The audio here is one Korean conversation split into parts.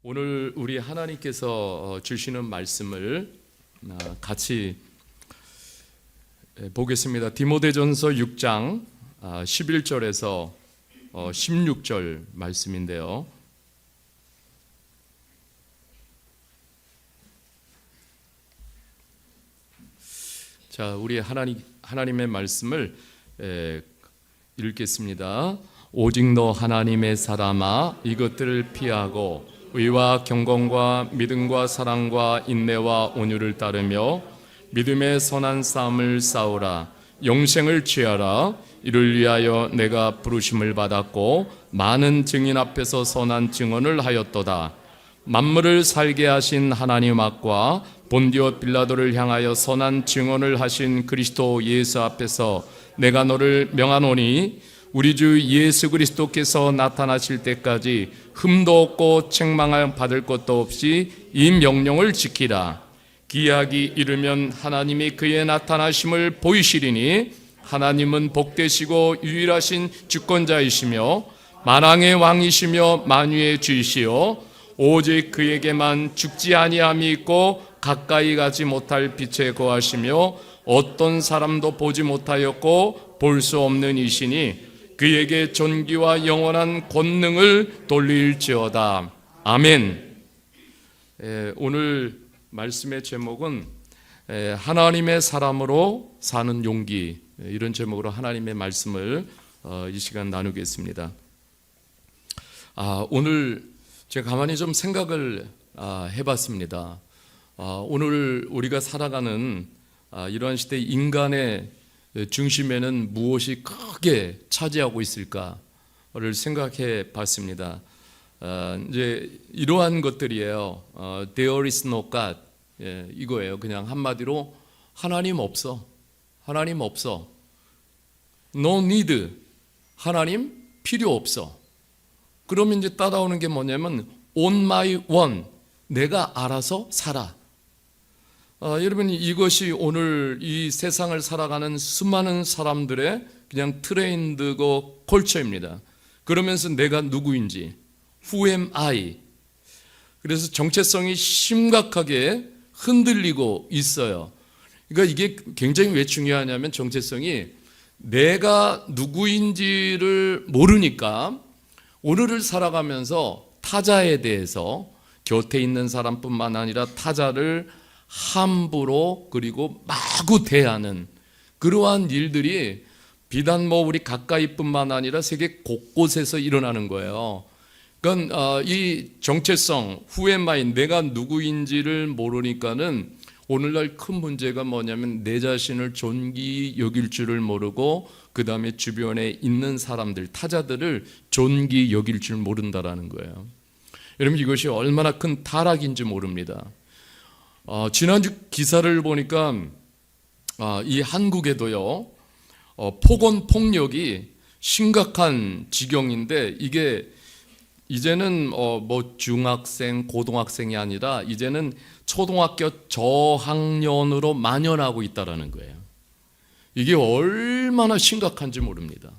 오늘 우리 하나님께서 주시는 말씀을 같이 보겠습니다. 디모데전서 6장 11절에서 16절 말씀인데요. 자, 우리 하나님의 말씀을 읽겠습니다. 오직 너 하나님의 사람아, 이것들을 피하고 의와 경건과 믿음과 사랑과 인내와 온유를 따르며 믿음의 선한 싸움을 싸우라. 영생을 취하라. 이를 위하여 내가 부르심을 받았고 많은 증인 앞에서 선한 증언을 하였도다. 만물을 살게 하신 하나님 앞과 본디오 빌라도를 향하여 선한 증언을 하신 그리스도 예수 앞에서 내가 너를 명하노니 우리 주 예수 그리스도께서 나타나실 때까지 흠도 없고 책망을 받을 것도 없이 이 명령을 지키라. 기약이 이르면 하나님이 그의 나타나심을 보이시리니 하나님은 복되시고 유일하신 주권자이시며 만왕의 왕이시며 만유의 주이시요 오직 그에게만 죽지 아니함이 있고 가까이 가지 못할 빛에 거하시며 어떤 사람도 보지 못하였고 볼 수 없는 이시니 그에게 존귀와 영원한 권능을 돌릴지어다. 아멘. 오늘 말씀의 제목은 하나님의 사람으로 사는 용기, 이런 제목으로 하나님의 말씀을 이 시간 나누겠습니다. 오늘 제가 가만히 좀 생각을 해봤습니다. 오늘 우리가 살아가는 이러한 시대 인간의 중심에는 무엇이 크게 차지하고 있을까를 생각해 봤습니다. 이제 이러한 것들이에요. There is no God. 이거예요. 그냥 한마디로 하나님 없어. 하나님 없어. No need. 하나님 필요 없어. 그러면 이제 따라오는 게 뭐냐면 on my own. 내가 알아서 살아. 여러분, 이것이 오늘 이 세상을 살아가는 수많은 사람들의 그냥 트렌드고 컬처입니다. 그러면서 내가 누구인지, who am I? 그래서 정체성이 심각하게 흔들리고 있어요. 그러니까 이게 굉장히 왜 중요하냐면 정체성이 내가 누구인지를 모르니까 오늘을 살아가면서 타자에 대해서 곁에 있는 사람뿐만 아니라 타자를 함부로 그리고 마구 대하는 그러한 일들이 비단 우리 가까이뿐만 아니라 세계 곳곳에서 일어나는 거예요. 그러니까 이 정체성, who am I, 내가 누구인지를 모르니까는 오늘날 큰 문제가 뭐냐면 내 자신을 존귀 여길 줄을 모르고 그 다음에 주변에 있는 사람들, 타자들을 존귀 여길 줄 모른다라는 거예요. 여러분, 이것이 얼마나 큰 타락인지 모릅니다. 지난주 기사를 보니까 이 한국에도요 폭언 폭력이 심각한 지경인데 이게 이제는 중학생, 고등학생이 아니라 이제는 초등학교 저학년으로 만연하고 있다라는 거예요. 이게 얼마나 심각한지 모릅니다.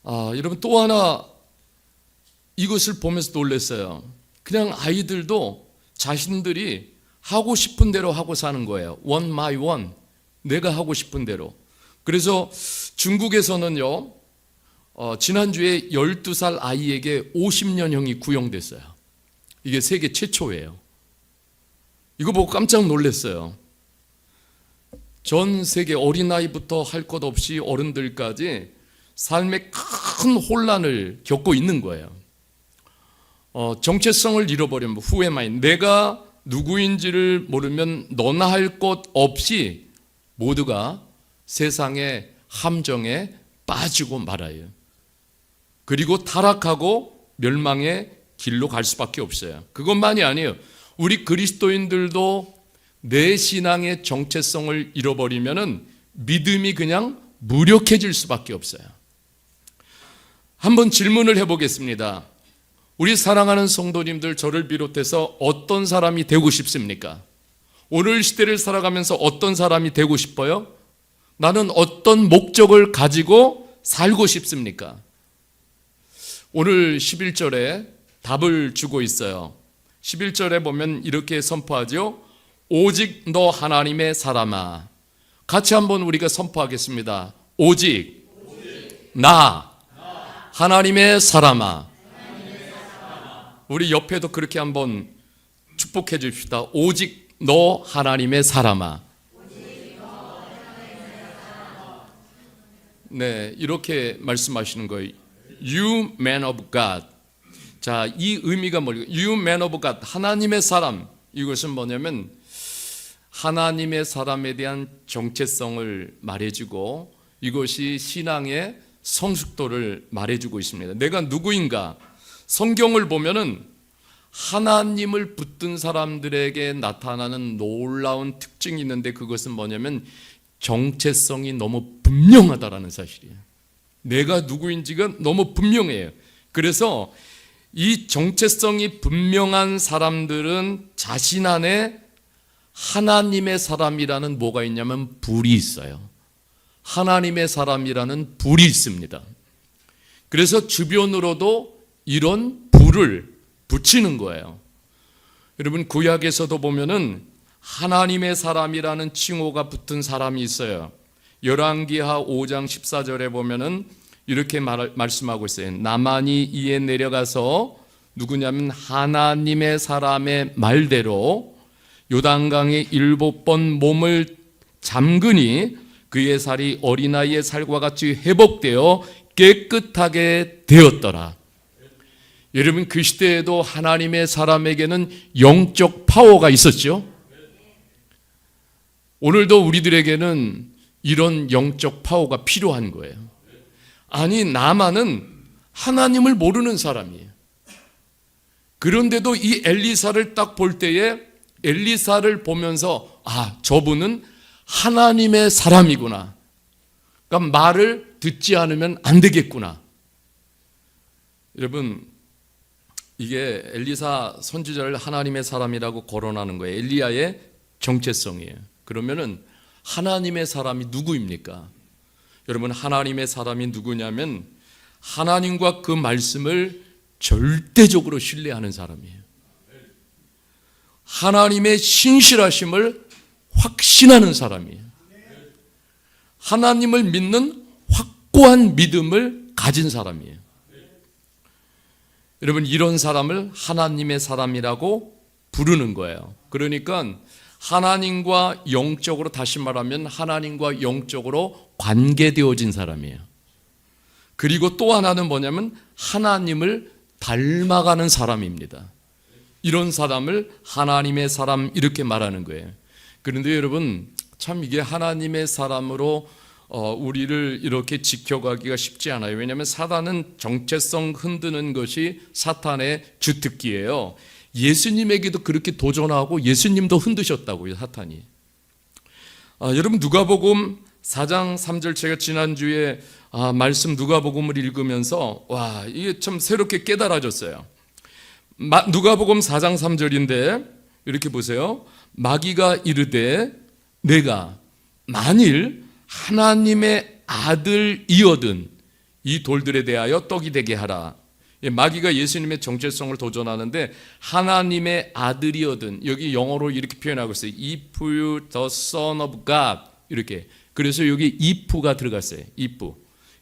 여러분, 또 하나 이것을 보면서 놀랐어요. 그냥 아이들도 자신들이 하고 싶은 대로 하고 사는 거예요. one my one. 내가 하고 싶은 대로. 그래서 중국에서는요, 지난주에 12살 아이에게 50년형이 구형됐어요. 이게 세계 최초예요. 이거 보고 깜짝 놀랐어요. 전 세계 어린아이부터 할 것 없이 어른들까지 삶의 큰 혼란을 겪고 있는 거예요. 정체성을 잃어버리면 who am I? 내가 누구인지를 모르면 너나 할 것 없이 모두가 세상의 함정에 빠지고 말아요. 그리고 타락하고 멸망의 길로 갈 수밖에 없어요. 그것만이 아니에요. 우리 그리스도인들도 내 신앙의 정체성을 잃어버리면은 믿음이 그냥 무력해질 수밖에 없어요. 한번 질문을 해보겠습니다. 우리 사랑하는 성도님들, 저를 비롯해서 어떤 사람이 되고 싶습니까? 오늘 시대를 살아가면서 어떤 사람이 되고 싶어요? 나는 어떤 목적을 가지고 살고 싶습니까? 오늘 11절에 답을 주고 있어요. 11절에 보면 이렇게 선포하죠. 오직 너 하나님의 사람아. 같이 한번 우리가 선포하겠습니다. 오직 나 하나님의 사람아. 우리 옆에도 그렇게 한번 축복해 줍시다. 오직 너 하나님의 사람아. 네, 이렇게 말씀하시는 거예요. You man of God. 자, 이 의미가 뭘까요? You man of God. 하나님의 사람. 이것은 뭐냐면 하나님의 사람에 대한 정체성을 말해주고 이것이 신앙의 성숙도를 말해주고 있습니다. 내가 누구인가? 성경을 보면은 하나님을 붙든 사람들에게 나타나는 놀라운 특징이 있는데 그것은 뭐냐면 정체성이 너무 분명하다라는 사실이에요. 내가 누구인지가 너무 분명해요. 그래서 이 정체성이 분명한 사람들은 자신 안에 하나님의 사람이라는 뭐가 있냐면 불이 있어요. 하나님의 사람이라는 불이 있습니다. 그래서 주변으로도 이런 불을 붙이는 거예요. 여러분 구약에서도 보면은 하나님의 사람이라는 칭호가 붙은 사람이 있어요. 열왕기하 5장 14절에 보면은 이렇게 말씀하고 있어요. 나만이 이에 내려가서 누구냐면 하나님의 사람의 말대로 요단강에 7번 몸을 잠그니 그의 살이 어린아이의 살과 같이 회복되어 깨끗하게 되었더라. 여러분 그 시대에도 하나님의 사람에게는 영적 파워가 있었죠. 오늘도 우리들에게는 이런 영적 파워가 필요한 거예요. 아니 나만은 하나님을 모르는 사람이에요. 그런데도 이 엘리사를 딱 볼 때에 엘리사를 보면서 아 저분은 하나님의 사람이구나. 그러니까 말을 듣지 않으면 안 되겠구나. 여러분 이게 엘리사 선지자를 하나님의 사람이라고 거론하는 거예요. 엘리야의 정체성이에요. 그러면은 하나님의 사람이 누구입니까? 여러분 하나님의 사람이 누구냐면 하나님과 그 말씀을 절대적으로 신뢰하는 사람이에요. 하나님의 신실하심을 확신하는 사람이에요. 하나님을 믿는 확고한 믿음을 가진 사람이에요. 여러분 이런 사람을 하나님의 사람이라고 부르는 거예요. 그러니까 하나님과 영적으로 다시 말하면 하나님과 영적으로 관계되어진 사람이에요. 그리고 또 하나는 뭐냐면 하나님을 닮아가는 사람입니다. 이런 사람을 하나님의 사람 이렇게 말하는 거예요. 그런데 여러분 참 이게 하나님의 사람으로 우리를 이렇게 지켜가기가 쉽지 않아요. 왜냐하면 사단은 정체성 흔드는 것이 사탄의 주특기예요. 예수님에게도 그렇게 도전하고 예수님도 흔드셨다고요, 사탄이. 여러분 누가복음 4장 3절 제가 지난주에 말씀 누가복음을 읽으면서 와 이게 참 새롭게 깨달아졌어요. 누가복음 4장 3절인데 이렇게 보세요. 마귀가 이르되 내가 만일 하나님의 아들이거든 이 돌들에 대하여 떡이 되게 하라. 마귀가 예수님의 정체성을 도전하는데 하나님의 아들이거든 여기 영어로 이렇게 표현하고 있어요. If you the son of God 이렇게. 그래서 여기 if가 들어갔어요. if.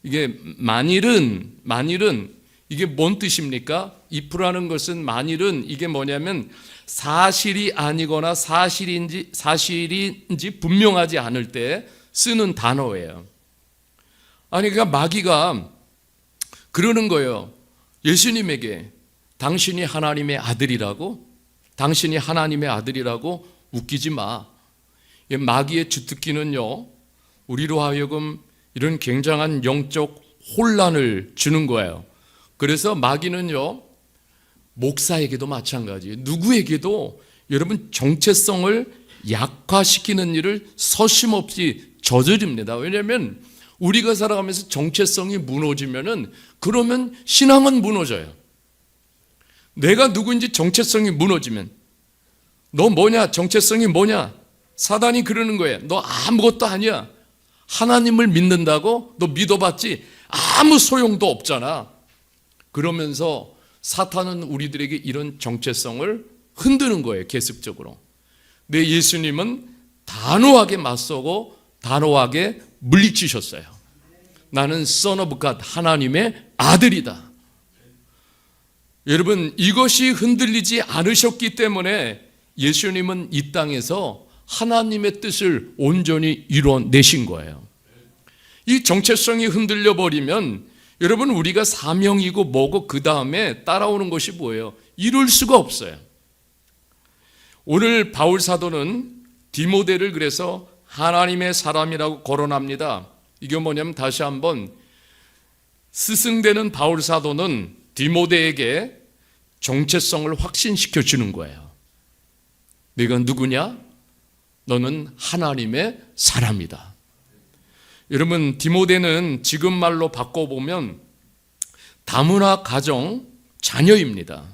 이게 만일은 이게 뭔 뜻입니까? if라는 것은 만일은 이게 뭐냐면 사실이 아니거나 사실인지 분명하지 않을 때 쓰는 단어예요. 아니 그러니까 마귀가 그러는 거예요. 예수님에게 당신이 하나님의 아들이라고? 당신이 하나님의 아들이라고? 웃기지 마. 마귀의 주특기는요. 우리로 하여금 이런 굉장한 영적 혼란을 주는 거예요. 그래서 마귀는요. 목사에게도 마찬가지예요. 누구에게도 여러분 정체성을 약화시키는 일을 서심없이 저지릅니다. 왜냐하면 우리가 살아가면서 정체성이 무너지면은 그러면 신앙은 무너져요. 내가 누구인지 정체성이 무너지면 너 뭐냐? 정체성이 뭐냐? 사단이 그러는 거예요. 너 아무것도 아니야. 하나님을 믿는다고? 너 믿어봤지? 아무 소용도 없잖아. 그러면서 사탄은 우리들에게 이런 정체성을 흔드는 거예요, 계속적으로. 근데 예수님은 단호하게 맞서고 단호하게 물리치셨어요. 나는 Son of God, 하나님의 아들이다. 여러분, 이것이 흔들리지 않으셨기 때문에 예수님은 이 땅에서 하나님의 뜻을 온전히 이뤄내신 거예요. 이 정체성이 흔들려 버리면 여러분, 우리가 사명이고 뭐고 그 다음에 따라오는 것이 뭐예요? 이룰 수가 없어요. 오늘 바울 사도는 디모데를 그래서 하나님의 사람이라고 거론합니다. 이게 뭐냐면 다시 한번 스승되는 바울 사도는 디모데에게 정체성을 확신시켜 주는 거예요. 네가 누구냐? 너는 하나님의 사람이다. 여러분, 디모데는 지금 말로 바꿔보면 다문화 가정 자녀입니다.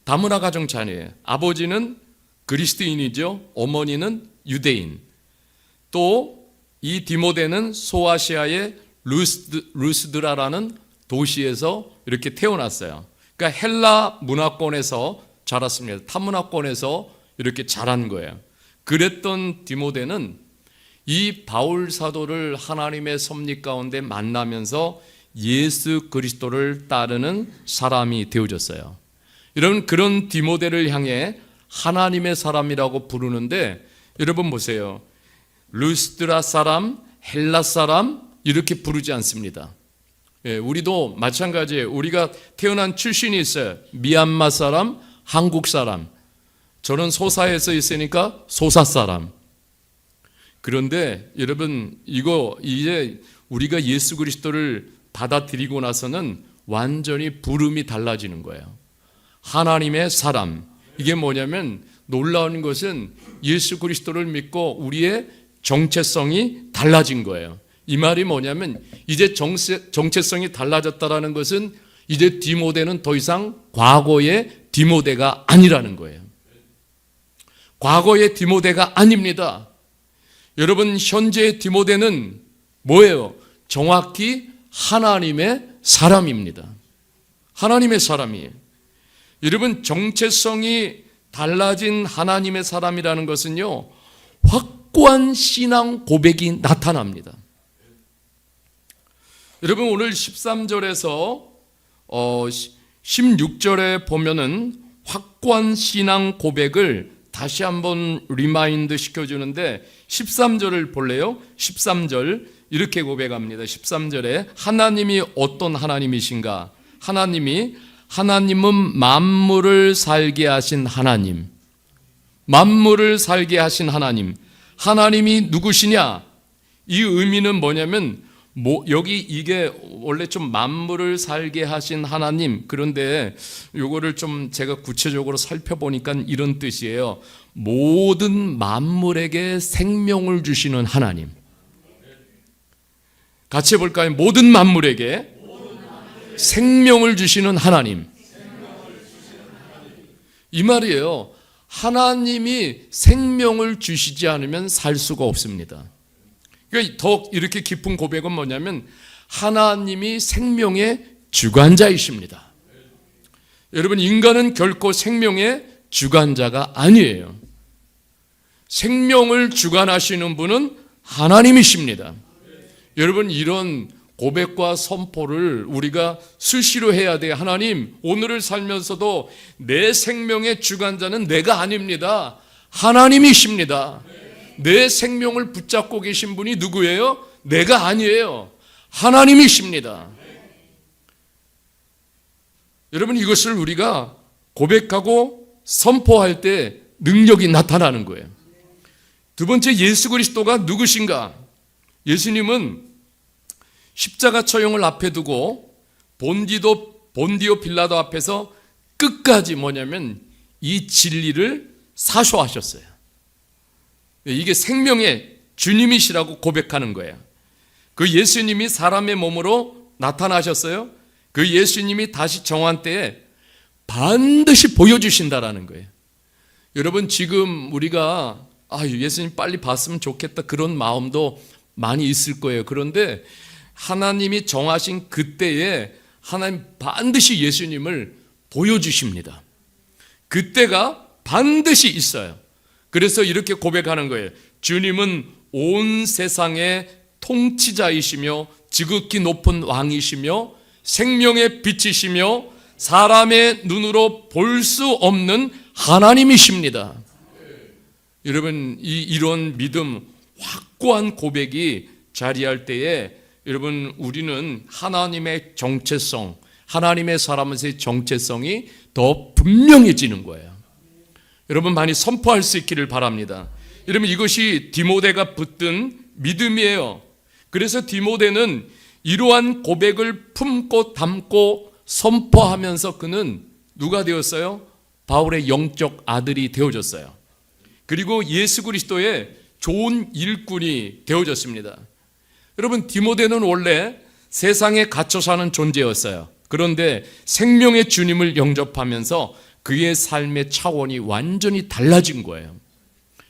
다문화 가정 자녀예요. 아버지는 그리스도인이죠. 어머니는 유대인. 또 이 디모데는 소아시아의 루스드라라는 도시에서 이렇게 태어났어요. 그러니까 헬라 문화권에서 자랐습니다. 타문화권에서 이렇게 자란 거예요. 그랬던 디모데는 이 바울 사도를 하나님의 섭리 가운데 만나면서 예수 그리스도를 따르는 사람이 되어졌어요. 여러분, 그런 디모데를 향해 하나님의 사람이라고 부르는데, 여러분 보세요. 루스드라 사람, 헬라 사람 이렇게 부르지 않습니다. 우리도 마찬가지예요. 우리가 태어난 출신이 있어요. 미얀마 사람, 한국 사람. 저는 소사에서 있으니까 소사 사람. 그런데 여러분, 이거 이제 우리가 예수 그리스도를 받아들이고 나서는 완전히 부름이 달라지는 거예요. 하나님의 사람. 이게 뭐냐면 놀라운 것은 예수 그리스도를 믿고 우리의 정체성이 달라진 거예요. 이 말이 뭐냐면 이제 정체성이 달라졌다라는 것은 이제 디모데는 더 이상 과거의 디모데가 아니라는 거예요. 과거의 디모데가 아닙니다. 여러분, 현재의 디모데는 뭐예요? 정확히 하나님의 사람입니다. 하나님의 사람이에요. 여러분, 정체성이 달라진 하나님의 사람이라는 것은요, 확고한 신앙 고백이 나타납니다. 여러분, 오늘 13절에서 16절에 보면은 확고한 신앙 고백을 다시 한번 리마인드 시켜주는데 13절을 볼래요? 13절 이렇게 고백합니다. 13절에 하나님이 어떤 하나님이신가? 하나님은 만물을 살게 하신 하나님. 만물을 살게 하신 하나님. 하나님이 누구시냐? 이 의미는 뭐냐면 여기 이게 원래 좀 만물을 살게 하신 하나님, 그런데 요거를 좀 제가 구체적으로 살펴보니까 이런 뜻이에요. 모든 만물에게 생명을 주시는 하나님. 같이 해볼까요? 모든 만물에게 생명을 주시는 하나님. 이 말이에요. 하나님이 생명을 주시지 않으면 살 수가 없습니다. 그러니까 더 이렇게 깊은 고백은 뭐냐면 하나님이 생명의 주관자이십니다. 여러분, 인간은 결코 생명의 주관자가 아니에요. 생명을 주관하시는 분은 하나님이십니다. 여러분, 이런 고백과 선포를 우리가 수시로 해야 돼요. 하나님, 오늘을 살면서도 내 생명의 주관자는 내가 아닙니다. 하나님이십니다. 내 생명을 붙잡고 계신 분이 누구예요? 내가 아니에요. 하나님이십니다. 여러분, 이것을 우리가 고백하고 선포할 때 능력이 나타나는 거예요. 두 번째, 예수 그리스도가 누구신가? 예수님은 십자가 처형을 앞에 두고 본디오 빌라도 앞에서 끝까지 뭐냐면 이 진리를 사소하셨어요. 이게 생명의 주님이시라고 고백하는 거예요. 그 예수님이 사람의 몸으로 나타나셨어요. 그 예수님이 다시 정한 때에 반드시 보여주신다라는 거예요. 여러분, 지금 우리가 예수님 빨리 봤으면 좋겠다 그런 마음도 많이 있을 거예요. 그런데 하나님이 정하신 그때에 하나님 반드시 예수님을 보여주십니다. 그때가 반드시 있어요. 그래서 이렇게 고백하는 거예요. 주님은 온 세상의 통치자이시며 지극히 높은 왕이시며 생명의 빛이시며 사람의 눈으로 볼 수 없는 하나님이십니다. 여러분, 이런 믿음, 확고한 고백이 자리할 때에 여러분, 우리는 하나님의 정체성, 하나님의 사람에서의 정체성이 더 분명해지는 거예요. 여러분, 많이 선포할 수 있기를 바랍니다. 여러분, 이것이 디모데가 붙든 믿음이에요. 그래서 디모데는 이러한 고백을 품고 담고 선포하면서 그는 누가 되었어요? 바울의 영적 아들이 되어졌어요. 그리고 예수 그리스도의 좋은 일꾼이 되어졌습니다. 여러분, 디모데는 원래 세상에 갇혀 사는 존재였어요. 그런데 생명의 주님을 영접하면서 그의 삶의 차원이 완전히 달라진 거예요.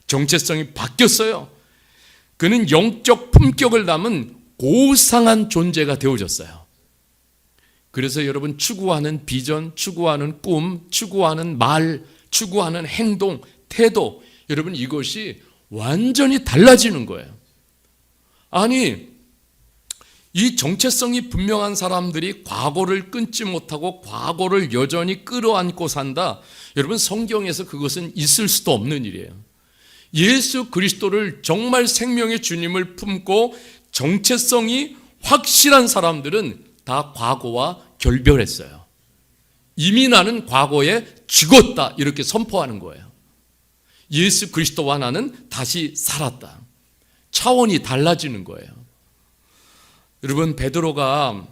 정체성이 바뀌었어요. 그는 영적 품격을 담은 고상한 존재가 되어졌어요. 그래서 여러분, 추구하는 비전, 추구하는 꿈, 추구하는 말, 추구하는 행동, 태도, 여러분, 이것이 완전히 달라지는 거예요. 아니, 이 정체성이 분명한 사람들이 과거를 끊지 못하고 과거를 여전히 끌어안고 산다. 여러분, 성경에서 그것은 있을 수도 없는 일이에요. 예수 그리스도를 정말 생명의 주님을 품고 정체성이 확실한 사람들은 다 과거와 결별했어요. 이미 나는 과거에 죽었다, 이렇게 선포하는 거예요. 예수 그리스도와 나는 다시 살았다. 차원이 달라지는 거예요. 여러분, 베드로가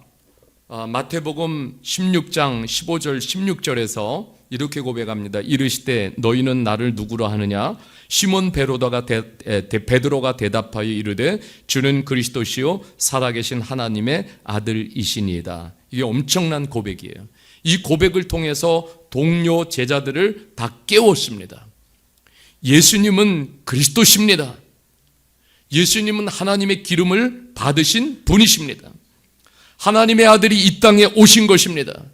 마태복음 16장 15절 16절에서 이렇게 고백합니다. 이르시되 너희는 나를 누구로 하느냐? 시몬 베드로가 대답하여 이르되 주는 그리스도시요 살아계신 하나님의 아들이시니이다. 이게 엄청난 고백이에요. 이 고백을 통해서 동료 제자들을 다 깨웠습니다. 예수님은 그리스도십니다. 예수님은 하나님의 기름을 받으신 분이십니다. 하나님의 아들이 이 땅에 오신 것입니다.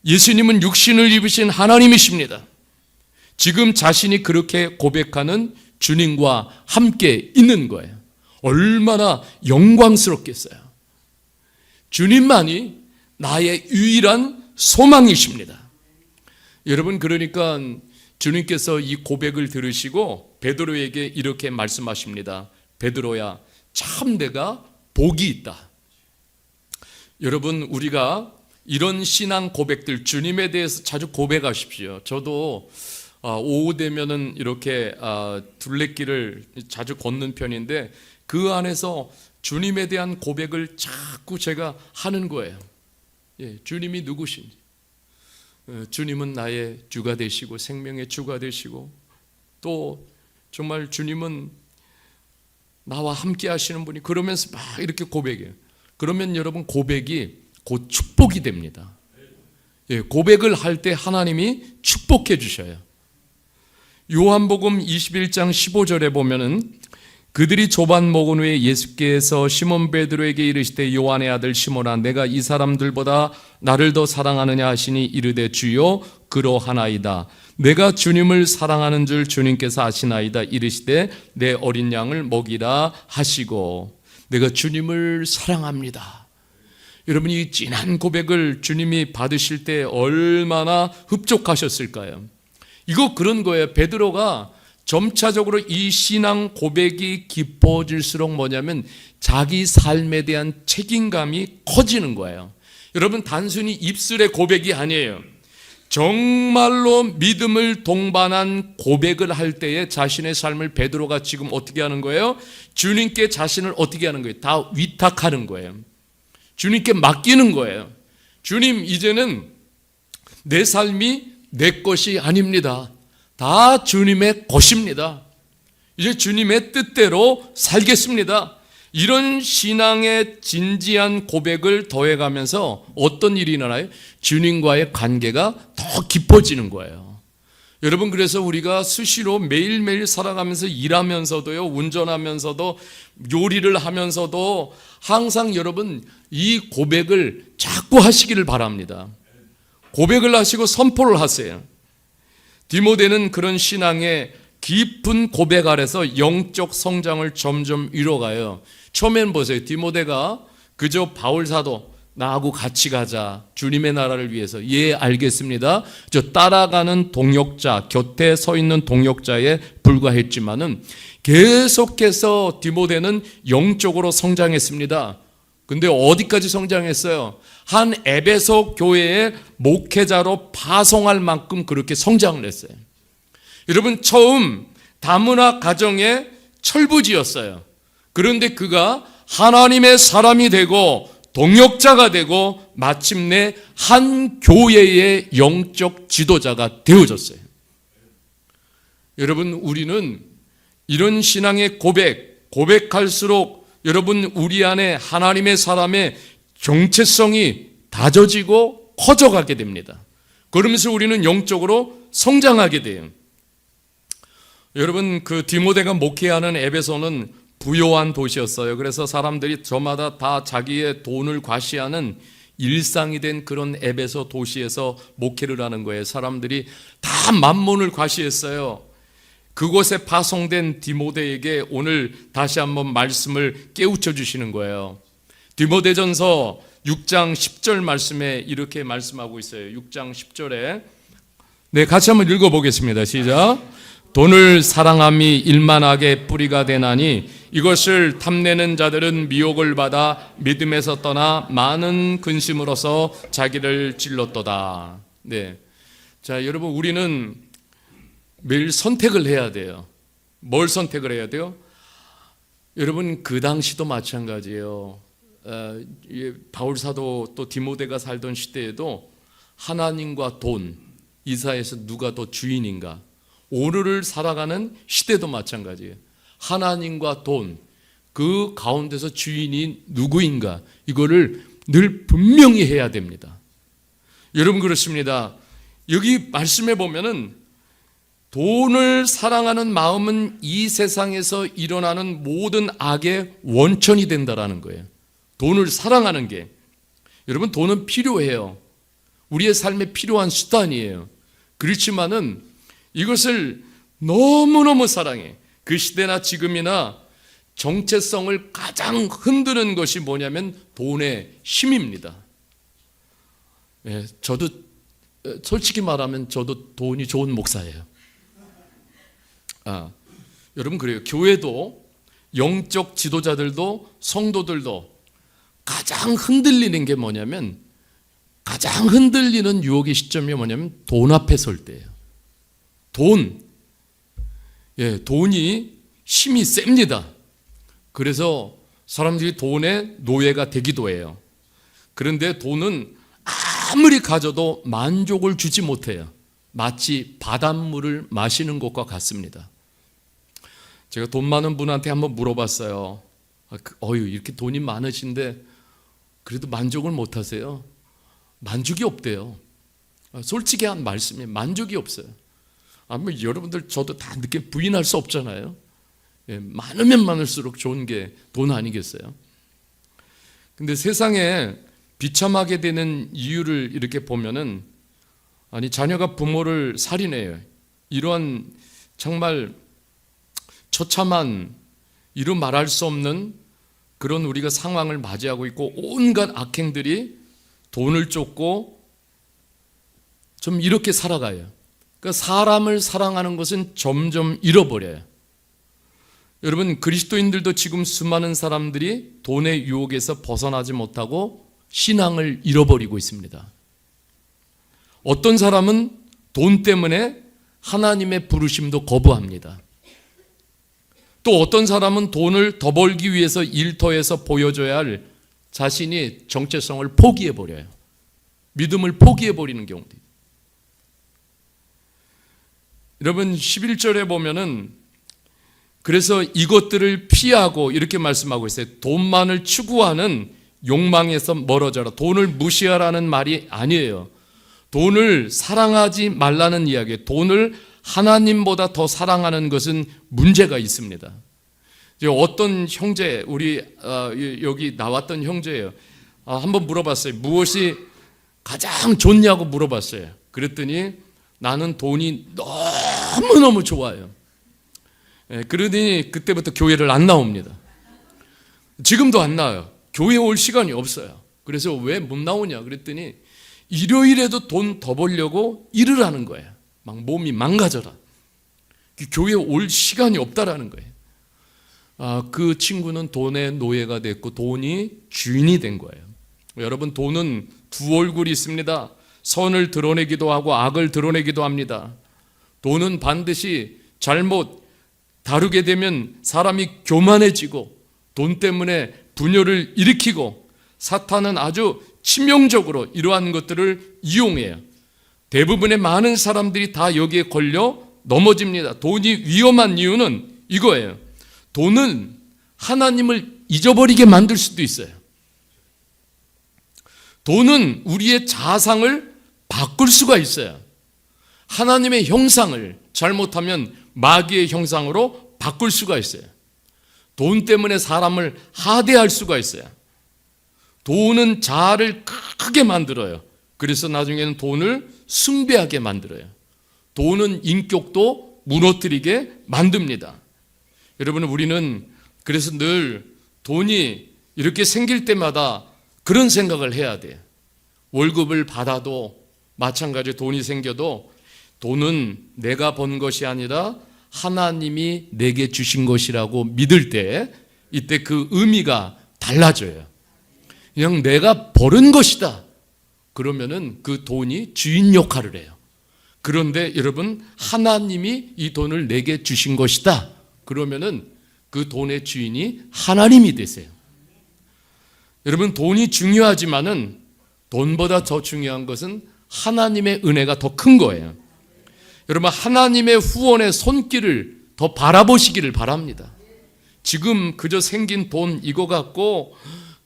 예수님은 육신을 입으신 하나님이십니다. 지금 자신이 그렇게 고백하는 주님과 함께 있는 거예요. 얼마나 영광스럽겠어요. 주님만이 나의 유일한 소망이십니다. 여러분, 그러니까 주님께서 이 고백을 들으시고 베드로에게 이렇게 말씀하십니다. 베드로야, 참 내가 복이 있다. 여러분, 우리가 이런 신앙 고백들, 주님에 대해서 자주 고백하십시오. 저도 오후 되면은 이렇게 둘레길을 자주 걷는 편인데 그 안에서 주님에 대한 고백을 자꾸 제가 하는 거예요. 예, 주님이 누구신지. 주님은 나의 주가 되시고 생명의 주가 되시고 또 정말 주님은 나와 함께 하시는 분이, 그러면서 막 이렇게 고백해요. 그러면 여러분, 고백이 곧 축복이 됩니다. 예, 고백을 할 때 하나님이 축복해 주셔요. 요한복음 21장 15절에 보면은 그들이 조반 먹은 후에 예수께서 시몬 베드로에게 이르시되 요한의 아들 시몬아 내가 이 사람들보다 나를 더 사랑하느냐 하시니 이르되 주여 그러하나이다. 내가 주님을 사랑하는 줄 주님께서 아시나이다. 이르시되 내 어린 양을 먹이라 하시고, 내가 주님을 사랑합니다. 여러분, 이 진한 고백을 주님이 받으실 때 얼마나 흡족하셨을까요? 이거 그런 거예요. 베드로가 점차적으로 이 신앙 고백이 깊어질수록 뭐냐면 자기 삶에 대한 책임감이 커지는 거예요. 여러분, 단순히 입술의 고백이 아니에요. 정말로 믿음을 동반한 고백을 할 때에 자신의 삶을 베드로가 지금 어떻게 하는 거예요? 주님께 자신을 어떻게 하는 거예요? 다 위탁하는 거예요. 주님께 맡기는 거예요. 주님, 이제는 내 삶이 내 것이 아닙니다. 다 주님의 것입니다. 이제 주님의 뜻대로 살겠습니다. 이런 신앙의 진지한 고백을 더해가면서 어떤 일이 일어나요? 주님과의 관계가 더 깊어지는 거예요. 여러분, 그래서 우리가 수시로 매일매일 살아가면서 일하면서도요, 운전하면서도 요리를 하면서도 항상 여러분 이 고백을 자꾸 하시기를 바랍니다. 고백을 하시고 선포를 하세요. 디모데는 그런 신앙의 깊은 고백 아래서 영적 성장을 점점 이뤄가요. 처음엔 보세요. 디모데가 그저 바울 사도 나하고 같이 가자, 주님의 나라를 위해서. 예, 알겠습니다. 저 따라가는 동역자, 곁에 서 있는 동역자에 불과했지만은 계속해서 디모데는 영적으로 성장했습니다. 근데 어디까지 성장했어요? 한 에베소 교회의 목회자로 파송할 만큼 그렇게 성장을 했어요. 여러분, 처음 다문화 가정의 철부지였어요. 그런데 그가 하나님의 사람이 되고 동역자가 되고 마침내 한 교회의 영적 지도자가 되어졌어요. 여러분, 우리는 이런 신앙의 고백할수록 여러분 우리 안에 하나님의 사람의 정체성이 다져지고 커져가게 됩니다. 그러면서 우리는 영적으로 성장하게 돼요. 여러분, 그 디모데가 목회하는 에베소는 부요한 도시였어요. 그래서 사람들이 저마다 다 자기의 돈을 과시하는 일상이 된 그런 에베소 도시에서 목회를 하는 거예요. 사람들이 다 만몬을 과시했어요. 그곳에 파송된 디모데에게 오늘 다시 한번 말씀을 깨우쳐 주시는 거예요. 디모데전서 6장 10절 말씀에 이렇게 말씀하고 있어요. 6장 10절에 같이 한번 읽어보겠습니다. 시작. 돈을 사랑함이 일만하게 뿌리가 되나니 이것을 탐내는 자들은 미혹을 받아 믿음에서 떠나 많은 근심으로서 자기를 찔렀도다. 자, 여러분, 우리는 매일 선택을 해야 돼요. 뭘 선택을 해야 돼요? 여러분, 그 당시도 마찬가지예요. 바울 사도 또 디모데가 살던 시대에도 하나님과 돈, 이 사이에서 누가 더 주인인가? 오늘을 살아가는 시대도 마찬가지예요. 하나님과 돈, 그 가운데서 주인이 누구인가? 이거를 늘 분명히 해야 됩니다. 여러분, 그렇습니다. 여기 말씀해 보면은 돈을 사랑하는 마음은 이 세상에서 일어나는 모든 악의 원천이 된다라는 거예요. 돈을 사랑하는 게. 여러분, 돈은 필요해요. 우리의 삶에 필요한 수단이에요. 그렇지만은 이것을 너무너무 사랑해. 그 시대나 지금이나 정체성을 가장 흔드는 것이 뭐냐면 돈의 힘입니다. 저도 솔직히 말하면 저도 돈이 좋은 목사예요. 여러분, 그래요. 교회도 영적 지도자들도 성도들도 가장 흔들리는 게 뭐냐면, 가장 흔들리는 유혹의 시점이 뭐냐면 돈 앞에 설 때예요. 돈이 힘이 셉니다. 그래서 사람들이 돈의 노예가 되기도 해요. 그런데 돈은 아무리 가져도 만족을 주지 못해요. 마치 바닷물을 마시는 것과 같습니다. 제가 돈 많은 분한테 한번 물어봤어요. 이렇게 돈이 많으신데 그래도 만족을 못 하세요? 만족이 없대요. 솔직히 한 말씀이에요. 만족이 없어요. 여러분들 저도 다 늦게 부인할 수 없잖아요. 많으면 많을수록 좋은 게 돈 아니겠어요? 근데 세상에 비참하게 되는 이유를 이렇게 보면은, 자녀가 부모를 살인해요. 이러한 정말 처참한, 이루 말할 수 없는 그런 우리가 상황을 맞이하고 있고, 온갖 악행들이 돈을 쫓고 좀 이렇게 살아가요. 그러니까 사람을 사랑하는 것은 점점 잃어버려요. 여러분, 그리스도인들도 지금 수많은 사람들이 돈의 유혹에서 벗어나지 못하고 신앙을 잃어버리고 있습니다. 어떤 사람은 돈 때문에 하나님의 부르심도 거부합니다. 또 어떤 사람은 돈을 더 벌기 위해서 일터에서 보여줘야 할 자신이 정체성을 포기해버려요. 믿음을 포기해버리는 경우도 있어요. 여러분, 11절에 보면은 그래서 이것들을 피하고 이렇게 말씀하고 있어요. 돈만을 추구하는 욕망에서 멀어져라. 돈을 무시하라는 말이 아니에요. 돈을 사랑하지 말라는 이야기예요. 돈을 하나님보다 더 사랑하는 것은 문제가 있습니다. 어떤 형제, 우리 여기 나왔던 형제예요. 한번 물어봤어요. 무엇이 가장 좋냐고 물어봤어요. 그랬더니 나는 돈이 너무너무 좋아요. 그러더니 그때부터 교회를 안 나옵니다. 지금도 안 나와요. 교회 올 시간이 없어요. 그래서 왜 못 나오냐 그랬더니 일요일에도 돈 더 벌려고 일을 하는 거예요. 막 몸이 망가져라. 교회 올 시간이 없다라는 거예요. 그 친구는 돈의 노예가 됐고 돈이 주인이 된 거예요. 여러분, 돈은 두 얼굴이 있습니다. 선을 드러내기도 하고 악을 드러내기도 합니다. 돈은 반드시 잘못 다루게 되면 사람이 교만해지고 돈 때문에 분열을 일으키고, 사탄은 아주 치명적으로 이러한 것들을 이용해요. 대부분의 많은 사람들이 다 여기에 걸려 넘어집니다. 돈이 위험한 이유는 이거예요. 돈은 하나님을 잊어버리게 만들 수도 있어요. 돈은 우리의 자상을 바꿀 수가 있어요. 하나님의 형상을 잘못하면 마귀의 형상으로 바꿀 수가 있어요. 돈 때문에 사람을 하대할 수가 있어요. 돈은 자아를 크게 만들어요. 그래서 나중에는 돈을 숭배하게 만들어요. 돈은 인격도 무너뜨리게 만듭니다. 여러분, 우리는 그래서 늘 돈이 이렇게 생길 때마다 그런 생각을 해야 돼요. 월급을 받아도 마찬가지로 돈이 생겨도 돈은 내가 번 것이 아니라 하나님이 내게 주신 것이라고 믿을 때, 이때 그 의미가 달라져요. 그냥 내가 버는 것이다 그러면은 그 돈이 주인 역할을 해요. 그런데 여러분, 하나님이 이 돈을 내게 주신 것이다 그러면은 그 돈의 주인이 하나님이 되세요. 여러분, 돈이 중요하지만은 돈보다 더 중요한 것은 하나님의 은혜가 더 큰 거예요. 여러분, 하나님의 후원의 손길을 더 바라보시기를 바랍니다. 지금 그저 생긴 돈 이거 갖고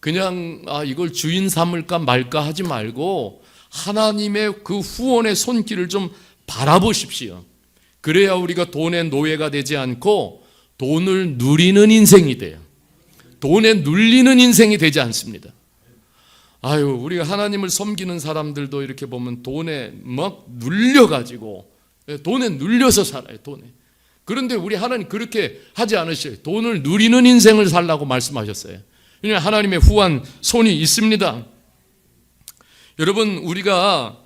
그냥 이걸 주인 삼을까 말까 하지 말고 하나님의 그 후원의 손길을 좀 바라보십시오. 그래야 우리가 돈의 노예가 되지 않고 돈을 누리는 인생이 돼요. 돈에 눌리는 인생이 되지 않습니다. 우리가 하나님을 섬기는 사람들도 이렇게 보면 돈에 막 눌려가지고 돈에 눌려서 살아요. 돈에. 그런데 우리 하나님 그렇게 하지 않으셔요. 돈을 누리는 인생을 살라고 말씀하셨어요. 왜냐하면 하나님의 후한 손이 있습니다. 여러분, 우리가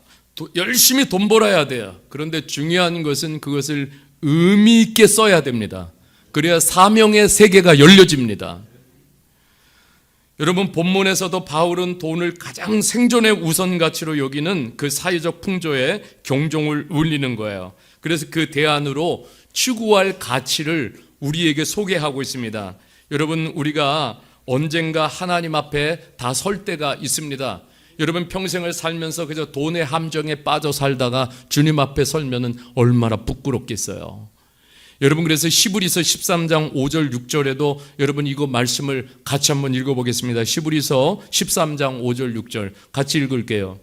열심히 돈 벌어야 돼요. 그런데 중요한 것은 그것을 의미 있게 써야 됩니다. 그래야 사명의 세계가 열려집니다. 여러분, 본문에서도 바울은 돈을 가장 생존의 우선 가치로 여기는 그 사회적 풍조에 경종을 울리는 거예요. 그래서 그 대안으로 추구할 가치를 우리에게 소개하고 있습니다. 여러분, 우리가 언젠가 하나님 앞에 다 설 때가 있습니다. 여러분, 평생을 살면서 그저 돈의 함정에 빠져 살다가 주님 앞에 설면은 얼마나 부끄럽겠어요. 여러분, 그래서 히브리서 13장 5절 6절에도 여러분 이거 말씀을 같이 한번 읽어보겠습니다. 히브리서 13장 5절 6절 같이 읽을게요.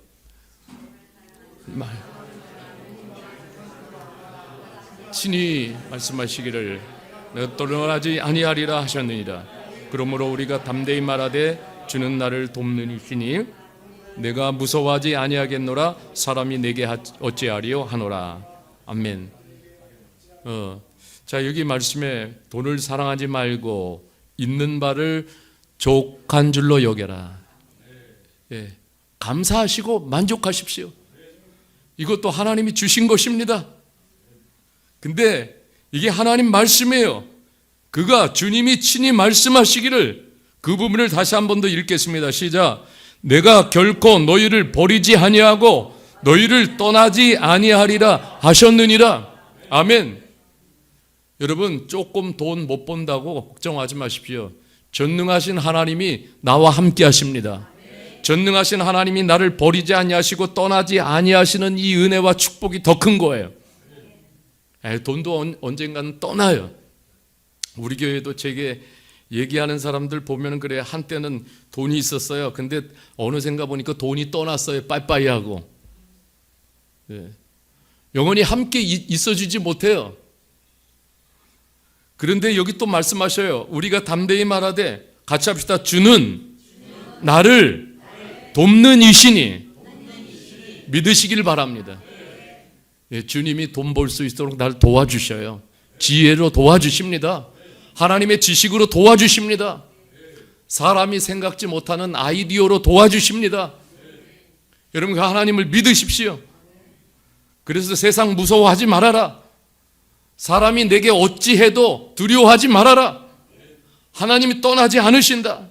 친히 말씀하시기를 내가 떠나지 아니하리라 하셨느니라. 그러므로 우리가 담대히 말하되 주는 나를 돕는 이시니 내가 무서워하지 아니하겠노라. 사람이 내게 어찌하리요 하노라. 아멘. 자, 여기 말씀에 돈을 사랑하지 말고 있는 바를 족한 줄로 여겨라. 감사하시고 만족하십시오. 이것도 하나님이 주신 것입니다. 근데 이게 하나님 말씀이에요. 그가 주님이 친히 말씀하시기를, 그 부분을 다시 한 번 더 읽겠습니다. 시작. 내가 결코 너희를 버리지 아니하고 너희를 떠나지 아니하리라 하셨느니라. 아멘. 여러분, 조금 돈 못 번다고 걱정하지 마십시오. 전능하신 하나님이 나와 함께 하십니다. 전능하신 하나님이 나를 버리지 아니하시고 떠나지 아니하시는 이 은혜와 축복이 더 큰 거예요. 돈도 언젠가는 떠나요. 우리 교회도 제게 얘기하는 사람들 보면 그래, 한때는 돈이 있었어요. 근데 어느샌가 보니까 돈이 떠났어요. 빠이빠이 하고. 영원히 함께 있어주지 못해요. 그런데 여기 또 말씀하셔요. 우리가 담대히 말하되 같이 합시다. 주는 나를 돕는 이시니 믿으시길 바랍니다. 예, 주님이 돈 벌 수 있도록 나를 도와주셔요. 지혜로 도와주십니다. 하나님의 지식으로 도와주십니다. 사람이 생각지 못하는 아이디어로 도와주십니다. 여러분, 그 하나님을 믿으십시오. 그래서 세상 무서워하지 말아라. 사람이 내게 어찌해도 두려워하지 말아라. 하나님이 떠나지 않으신다.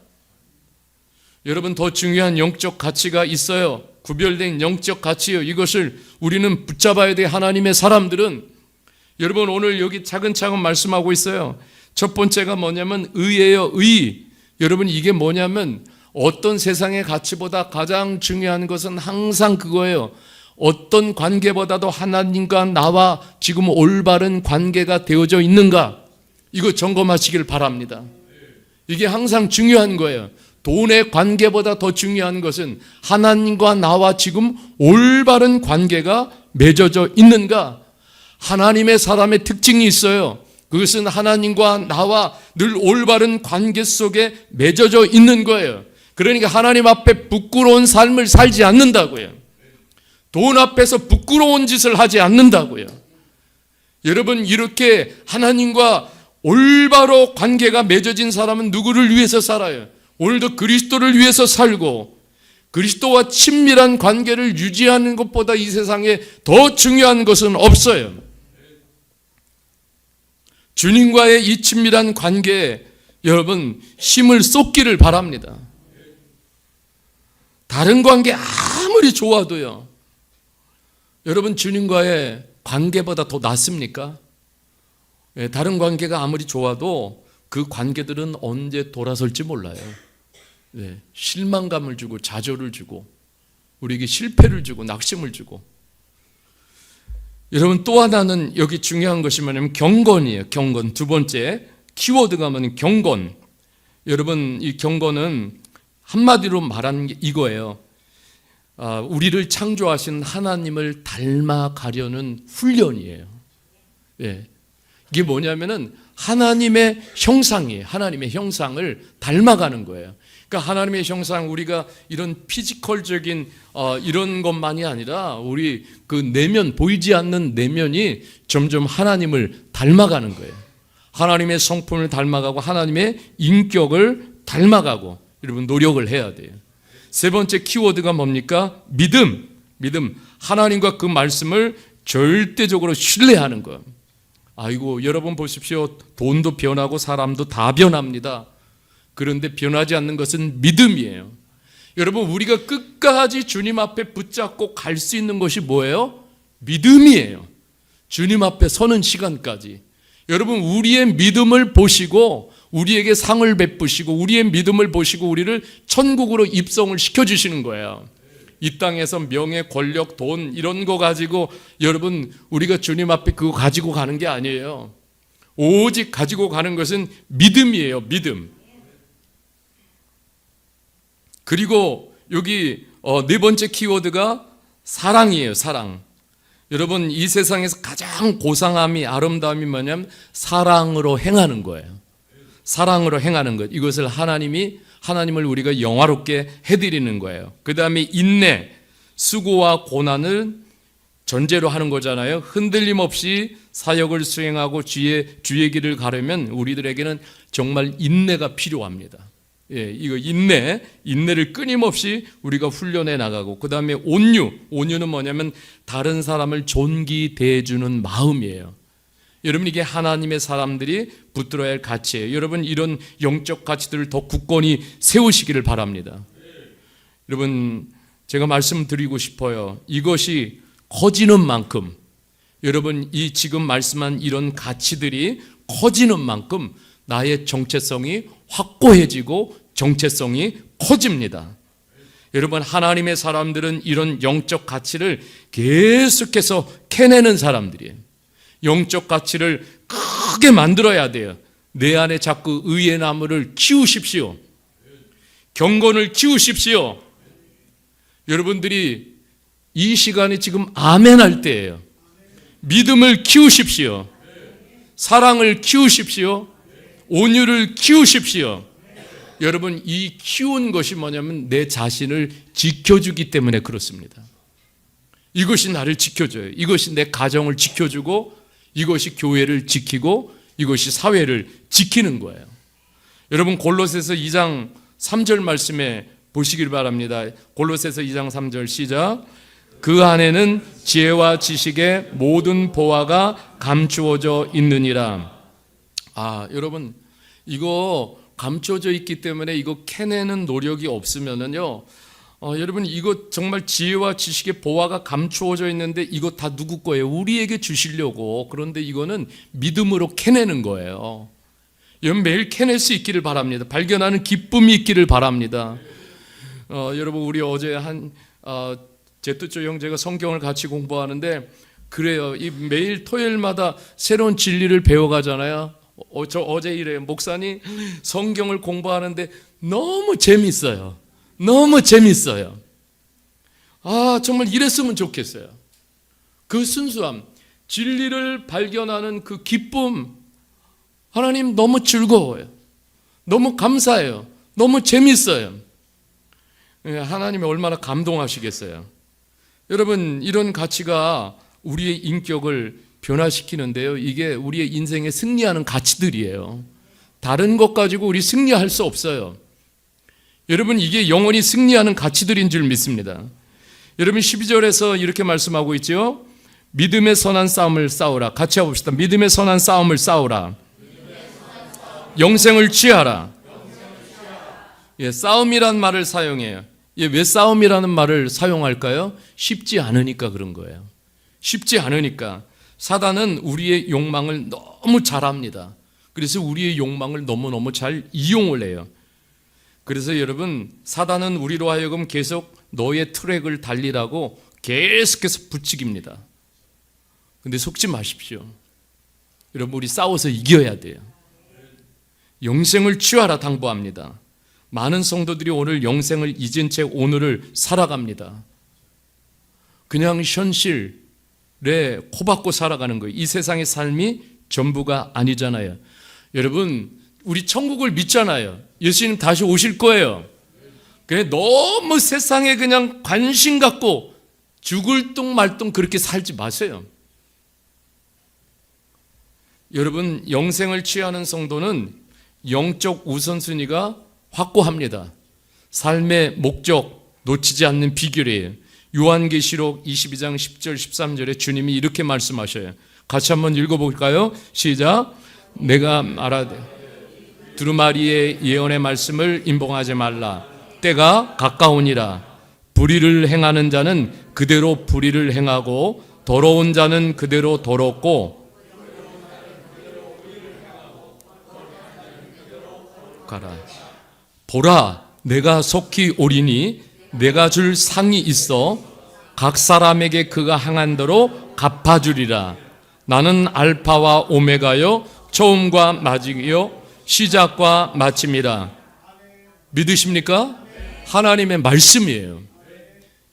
여러분, 더 중요한 영적 가치가 있어요. 구별된 영적 가치요. 이것을 우리는 붙잡아야 돼. 하나님의 사람들은. 여러분, 오늘 여기 차근차근 말씀하고 있어요. 첫 번째가 뭐냐면 의예요. 의. 여러분, 이게 뭐냐면 어떤 세상의 가치보다 가장 중요한 것은 항상 그거예요. 어떤 관계보다도 하나님과 나와 지금 올바른 관계가 되어져 있는가, 이거 점검하시길 바랍니다. 이게 항상 중요한 거예요. 돈의 관계보다 더 중요한 것은 하나님과 나와 지금 올바른 관계가 맺어져 있는가. 하나님의 사람의 특징이 있어요. 그것은 하나님과 나와 늘 올바른 관계 속에 맺어져 있는 거예요. 그러니까 하나님 앞에 부끄러운 삶을 살지 않는다고요. 돈 앞에서 부끄러운 짓을 하지 않는다고요. 여러분, 이렇게 하나님과 올바로 관계가 맺어진 사람은 누구를 위해서 살아요? 오늘도 그리스도를 위해서 살고, 그리스도와 친밀한 관계를 유지하는 것보다 이 세상에 더 중요한 것은 없어요. 주님과의 이 친밀한 관계에 여러분 힘을 쏟기를 바랍니다. 다른 관계 아무리 좋아도요, 여러분 주님과의 관계보다 더 낫습니까? 다른 관계가 아무리 좋아도 그 관계들은 언제 돌아설지 몰라요. 실망감을 주고 좌절을 주고 우리에게 실패를 주고 낙심을 주고. 여러분, 또 하나는 여기 중요한 것이 뭐냐면 경건이에요. 경건. 두 번째 키워드가 뭐냐면 경건. 여러분, 이 경건은 한마디로 말하는 게 이거예요. 우리를 창조하신 하나님을 닮아가려는 훈련이에요. 이게 뭐냐면은 하나님의 형상이에요. 하나님의 형상을 닮아가는 거예요. 그러니까 하나님의 형상, 우리가 이런 피지컬적인 이런 것만이 아니라 우리 그 내면, 보이지 않는 내면이 점점 하나님을 닮아가는 거예요. 하나님의 성품을 닮아가고 하나님의 인격을 닮아가고, 여러분 노력을 해야 돼요. 세 번째 키워드가 뭡니까? 믿음. 믿음. 하나님과 그 말씀을 절대적으로 신뢰하는 것. 아이고, 여러분 보십시오. 돈도 변하고 사람도 다 변합니다. 그런데 변하지 않는 것은 믿음이에요. 여러분, 우리가 끝까지 주님 앞에 붙잡고 갈 수 있는 것이 뭐예요? 믿음이에요. 주님 앞에 서는 시간까지. 여러분, 우리의 믿음을 보시고 우리에게 상을 베푸시고 우리의 믿음을 보시고 우리를 천국으로 입성을 시켜주시는 거예요. 이 땅에서 명예, 권력, 돈 이런 거 가지고 여러분 우리가 주님 앞에 그거 가지고 가는 게 아니에요. 오직 가지고 가는 것은 믿음이에요. 믿음. 그리고 여기 네 번째 키워드가 사랑이에요. 사랑. 여러분, 이 세상에서 가장 고상함이, 아름다움이 뭐냐면 사랑으로 행하는 거예요. 사랑으로 행하는 것. 이것을 하나님을 우리가 영화롭게 해드리는 거예요. 그 다음에 인내, 수고와 고난을 전제로 하는 거잖아요. 흔들림 없이 사역을 수행하고 주의 길을 가려면 우리들에게는 정말 인내가 필요합니다. 이거 인내를 끊임없이 우리가 훈련해 나가고, 그 다음에 온유는 뭐냐면 다른 사람을 존귀 대해주는 마음이에요. 여러분, 이게 하나님의 사람들이 붙들어야 할 가치예요. 여러분, 이런 영적 가치들을 더 굳건히 세우시기를 바랍니다. 여러분, 제가 말씀드리고 싶어요. 이것이 커지는 만큼, 여러분, 이 지금 말씀한 이런 가치들이 커지는 만큼 나의 정체성이 확고해지고 정체성이 커집니다. 여러분, 하나님의 사람들은 이런 영적 가치를 계속해서 캐내는 사람들이에요. 영적 가치를 크게 만들어야 돼요. 내 안에 자꾸 의의 나무를 키우십시오. 경건을 키우십시오. 여러분들이 이 시간이 지금 아멘 할 때예요. 믿음을 키우십시오. 사랑을 키우십시오. 온유를 키우십시오. 여러분, 이 키운 것이 뭐냐면 내 자신을 지켜주기 때문에 그렇습니다. 이것이 나를 지켜줘요. 이것이 내 가정을 지켜주고, 이것이 교회를 지키고, 이것이 사회를 지키는 거예요. 여러분, 골로새서 2장 3절 말씀에 보시길 바랍니다. 골로새서 2장 3절 시작. 그 안에는 지혜와 지식의 모든 보화가 감추어져 있느니라. 여러분, 이거 감춰져 있기 때문에 이거 캐내는 노력이 없으면은요, 여러분, 이거 정말 지혜와 지식의 보화가 감추어져 있는데 이거 다 누구 거예요? 우리에게 주시려고. 그런데 이거는 믿음으로 캐내는 거예요. 여러분, 매일 캐낼 수 있기를 바랍니다. 발견하는 기쁨이 있기를 바랍니다. 여러분, 우리 어제 제뚜조 형제가 성경을 같이 공부하는데 그래요. 이 매일 토요일마다 새로운 진리를 배워가잖아요. 저 어제 이래요. 목사님, 성경을 공부하는데 너무 재밌어요. 너무 재밌어요. 정말 이랬으면 좋겠어요. 그 순수함, 진리를 발견하는 그 기쁨, 하나님 너무 즐거워요. 너무 감사해요. 너무 재밌어요. 하나님이 얼마나 감동하시겠어요. 여러분, 이런 가치가 우리의 인격을 변화시키는데요, 이게 우리의 인생에 승리하는 가치들이에요. 다른 것 가지고 우리 승리할 수 없어요. 여러분, 이게 영원히 승리하는 가치들인 줄 믿습니다. 여러분, 12절에서 이렇게 말씀하고 있죠. 믿음의 선한 싸움을 싸우라. 같이 해봅시다. 믿음의 선한 싸움을 싸우라. 영생을 취하라. 싸움이란 말을 사용해요. 왜 싸움이라는 말을 사용할까요? 쉽지 않으니까 그런 거예요. 쉽지 않으니까. 사단은 우리의 욕망을 너무 잘 압니다. 그래서 우리의 욕망을 너무너무 잘 이용을 해요. 그래서 여러분, 사단은 우리로 하여금 계속 너의 트랙을 달리라고 계속해서 부추깁니다. 근데 속지 마십시오. 여러분, 우리 싸워서 이겨야 돼요. 영생을 취하라 당부합니다. 많은 성도들이 오늘 영생을 잊은 채 오늘을 살아갑니다. 그냥 현실에 코박고 살아가는 거예요. 이 세상의 삶이 전부가 아니잖아요. 여러분, 우리 천국을 믿잖아요. 예수님 다시 오실 거예요. 그냥 너무 세상에 그냥 관심 갖고 죽을 둥 말 둥 그렇게 살지 마세요. 여러분, 영생을 취하는 성도는 영적 우선순위가 확고합니다. 삶의 목적 놓치지 않는 비결이에요. 요한계시록 22장 10절 13절에 주님이 이렇게 말씀하셔요. 같이 한번 읽어볼까요? 시작. 내가 말하되 두루마리의 예언의 말씀을 임봉하지 말라. 때가 가까우니라. 불의를 행하는 자는 그대로 불의를 행하고 더러운 자는 그대로 더럽고 가라. 보라, 내가 속히 오리니 내가 줄 상이 있어 각 사람에게 그가 행한 대로 갚아주리라. 나는 알파와 오메가요 처음과 마지막이요 시작과 마침이라. 믿으십니까? 하나님의 말씀이에요.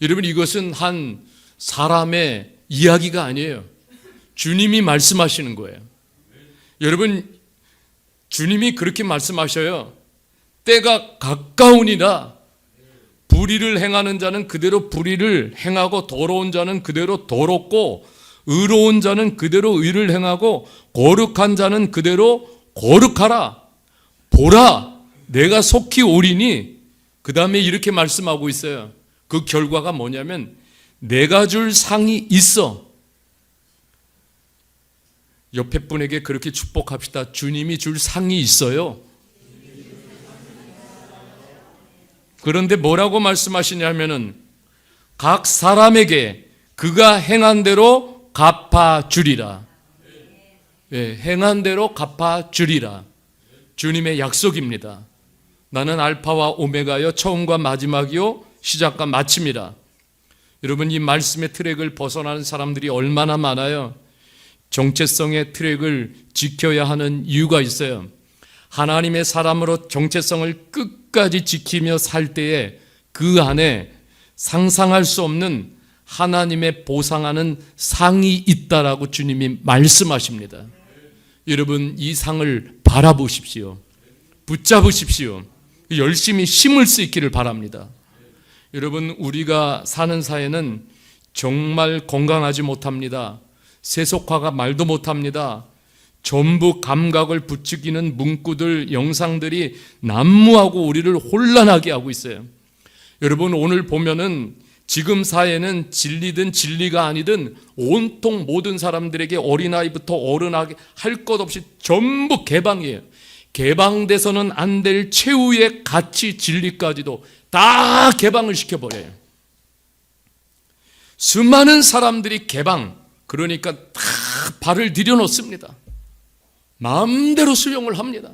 여러분, 이것은 한 사람의 이야기가 아니에요. 주님이 말씀하시는 거예요. 여러분, 주님이 그렇게 말씀하셔요. 때가 가까우니라. 불의를 행하는 자는 그대로 불의를 행하고 더러운 자는 그대로 더럽고 의로운 자는 그대로 의를 행하고 거룩한 자는 그대로 거룩하라. 보라, 내가 속히 오리니. 그 다음에 이렇게 말씀하고 있어요. 그 결과가 뭐냐면 내가 줄 상이 있어. 옆에 분에게 그렇게 축복합시다. 주님이 줄 상이 있어요. 그런데 뭐라고 말씀하시냐면은 각 사람에게 그가 행한 대로 갚아주리라. 행한 대로 갚아주리라. 주님의 약속입니다. 나는 알파와 오메가여 처음과 마지막이요 시작과 마침이라. 여러분, 이 말씀의 트랙을 벗어나는 사람들이 얼마나 많아요. 정체성의 트랙을 지켜야 하는 이유가 있어요. 하나님의 사람으로 정체성을 끝까지 지키며 살 때에 그 안에 상상할 수 없는 하나님의 보상하는 상이 있다라고 주님이 말씀하십니다. 여러분, 이 상을 바라보십시오. 붙잡으십시오. 열심히 심을 수 있기를 바랍니다. 여러분, 우리가 사는 사회는 정말 건강하지 못합니다. 세속화가 말도 못합니다. 전부 감각을 부추기는 문구들, 영상들이 난무하고 우리를 혼란하게 하고 있어요. 여러분, 오늘 보면은 지금 사회는 진리든 진리가 아니든 온통 모든 사람들에게 어린아이부터 어른하게 할 것 없이 전부 개방이에요. 개방돼서는 안 될 최후의 가치 진리까지도 다 개방을 시켜버려요. 수많은 사람들이 개방, 그러니까 다 발을 들여놓습니다. 마음대로 수용을 합니다.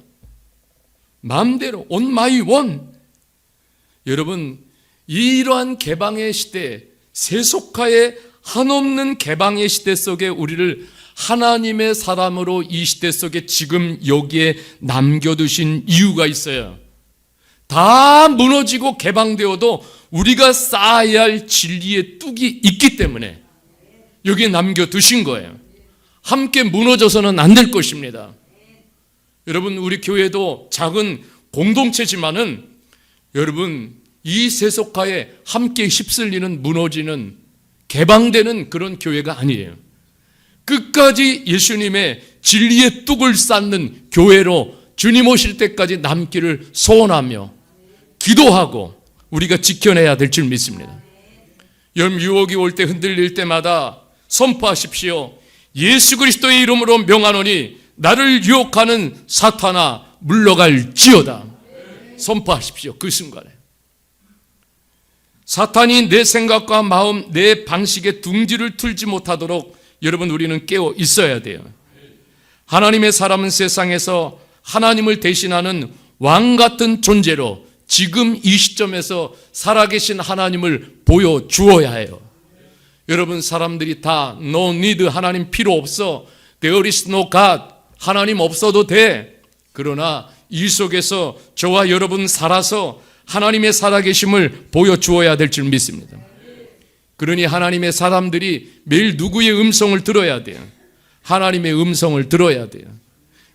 마음대로 on my one. 여러분, 이러한 개방의 시대, 세속화의 한없는 개방의 시대 속에 우리를 하나님의 사람으로 이 시대 속에 지금 여기에 남겨두신 이유가 있어요. 다 무너지고 개방되어도 우리가 쌓아야 할 진리의 뚝이 있기 때문에 여기에 남겨두신 거예요. 함께 무너져서는 안 될 것입니다. 여러분, 우리 교회도 작은 공동체지만은 여러분, 이 세속화에 함께 휩쓸리는, 무너지는, 개방되는 그런 교회가 아니에요. 끝까지 예수님의 진리의 뚝을 쌓는 교회로 주님 오실 때까지 남기를 소원하며 기도하고 우리가 지켜내야 될 줄 믿습니다. 여러분, 유혹이 올 때 흔들릴 때마다 선포하십시오. 예수 그리스도의 이름으로 명하노니 나를 유혹하는 사탄아 물러갈지어다. 선포하십시오. 그 순간에 사탄이 내 생각과 마음, 내 방식에 둥지를 틀지 못하도록 여러분, 우리는 깨어 있어야 돼요. 하나님의 사람은 세상에서 하나님을 대신하는 왕 같은 존재로 지금 이 시점에서 살아계신 하나님을 보여주어야 해요. 여러분, 사람들이 다 no need, 하나님 필요 없어, there is no God, 하나님 없어도 돼. 그러나 이 속에서 저와 여러분 살아서 하나님의 살아계심을 보여주어야 될 줄 믿습니다. 그러니 하나님의 사람들이 매일 누구의 음성을 들어야 돼요? 하나님의 음성을 들어야 돼요.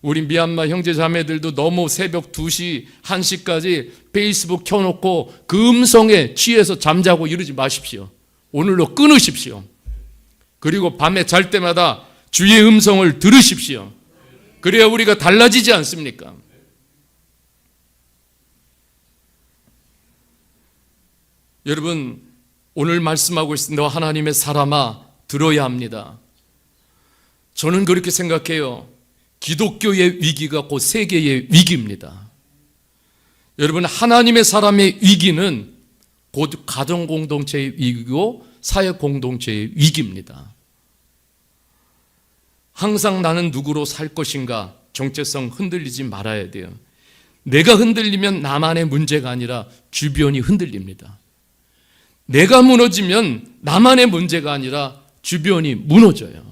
우리 미얀마 형제자매들도 너무 새벽 2시, 1시까지 페이스북 켜놓고 그 음성에 취해서 잠자고 이러지 마십시오. 오늘로 끊으십시오. 그리고 밤에 잘 때마다 주의 음성을 들으십시오. 그래야 우리가 달라지지 않습니까? 여러분, 오늘 말씀하고 있습니다. 하나님의 사람아, 들어야 합니다. 저는 그렇게 생각해요. 기독교의 위기가 곧 세계의 위기입니다. 여러분, 하나님의 사람의 위기는 곧 가정공동체의 위기고 사회공동체의 위기입니다. 항상 나는 누구로 살 것인가, 정체성 흔들리지 말아야 돼요. 내가 흔들리면 나만의 문제가 아니라 주변이 흔들립니다. 내가 무너지면 나만의 문제가 아니라 주변이 무너져요.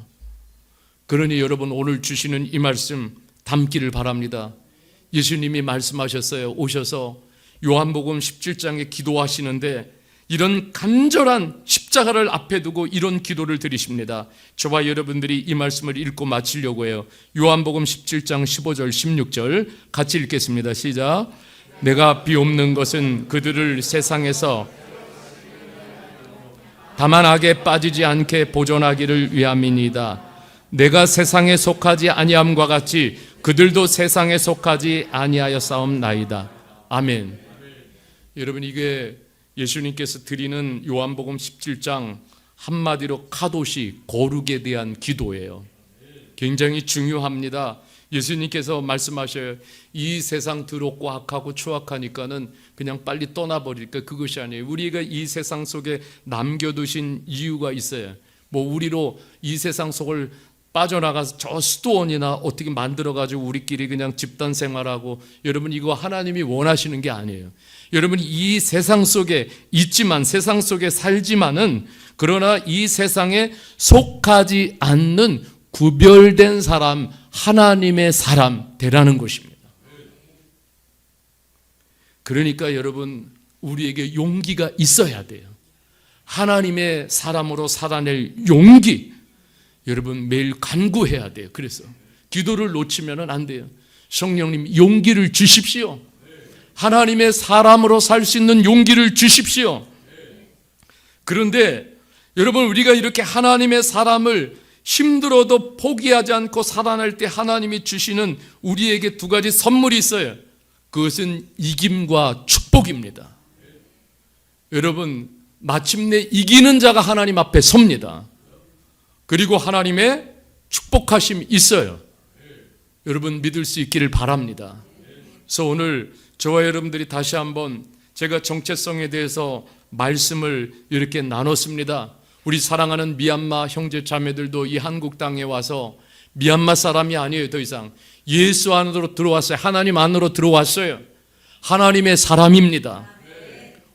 그러니 여러분, 오늘 주시는 이 말씀 담기를 바랍니다. 예수님이 말씀하셨어요. 오셔서 요한복음 17장에 기도하시는데 이런 간절한 십자가를 앞에 두고 이런 기도를 드리십니다. 저와 여러분들이 이 말씀을 읽고 마치려고 해요. 요한복음 17장 15절 16절 같이 읽겠습니다. 시작. 내가 비옵는 것은 그들을 세상에서 다만 악에 빠지지 않게 보존하기를 위함이니이다. 내가 세상에 속하지 아니함과 같이 그들도 세상에 속하지 아니하였사옵나이다. 아멘. 여러분, 이게 예수님께서 드리는 요한복음 17장 한마디로 카도시, 거룩에 대한 기도예요. 굉장히 중요합니다. 예수님께서 말씀하셔요. 이 세상 더럽고 악하고 추악하니까는 그냥 빨리 떠나버릴까, 그것이 아니에요. 우리가 이 세상 속에 남겨두신 이유가 있어요. 뭐 우리로 이 세상 속을 빠져나가서 저 수도원이나 어떻게 만들어가지고 우리끼리 그냥 집단 생활하고, 여러분, 이거 하나님이 원하시는 게 아니에요. 여러분, 이 세상 속에 있지만, 세상 속에 살지만은, 그러나 이 세상에 속하지 않는 구별된 사람, 하나님의 사람 되라는 것입니다. 그러니까 여러분, 우리에게 용기가 있어야 돼요. 하나님의 사람으로 살아낼 용기, 여러분 매일 간구해야 돼요. 그래서 기도를 놓치면 안 돼요. 성령님 용기를 주십시오. 하나님의 사람으로 살 수 있는 용기를 주십시오. 그런데 여러분, 우리가 이렇게 하나님의 사람을 힘들어도 포기하지 않고 살아낼 때 하나님이 주시는 우리에게 두 가지 선물이 있어요. 그것은 이김과 축복입니다. 여러분, 마침내 이기는 자가 하나님 앞에 섭니다. 그리고 하나님의 축복하심이 있어요. 여러분 믿을 수 있기를 바랍니다. 그래서 오늘 저와 여러분들이 다시 한번 제가 정체성에 대해서 말씀을 이렇게 나눴습니다. 우리 사랑하는 미얀마 형제 자매들도 이 한국 땅에 와서 미얀마 사람이 아니에요. 더 이상 예수 안으로 들어왔어요. 하나님 안으로 들어왔어요. 하나님의 사람입니다.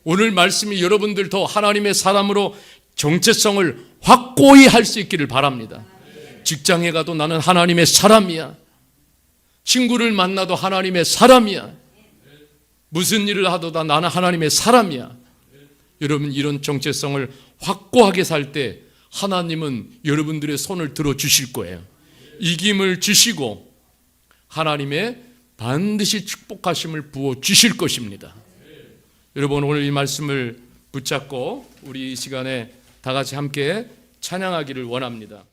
오늘 말씀이 여러분들 더 하나님의 사람으로 정체성을 확고히 할 수 있기를 바랍니다. 직장에 가도 나는 하나님의 사람이야. 친구를 만나도 하나님의 사람이야. 무슨 일을 하도 나는 하나님의 사람이야. 여러분 이런 정체성을 확고하게 살 때 하나님은 여러분들의 손을 들어주실 거예요. 이김을 주시고 하나님의 반드시 축복하심을 부어주실 것입니다. 여러분 오늘 이 말씀을 붙잡고 우리 이 시간에 다 같이 함께 찬양하기를 원합니다.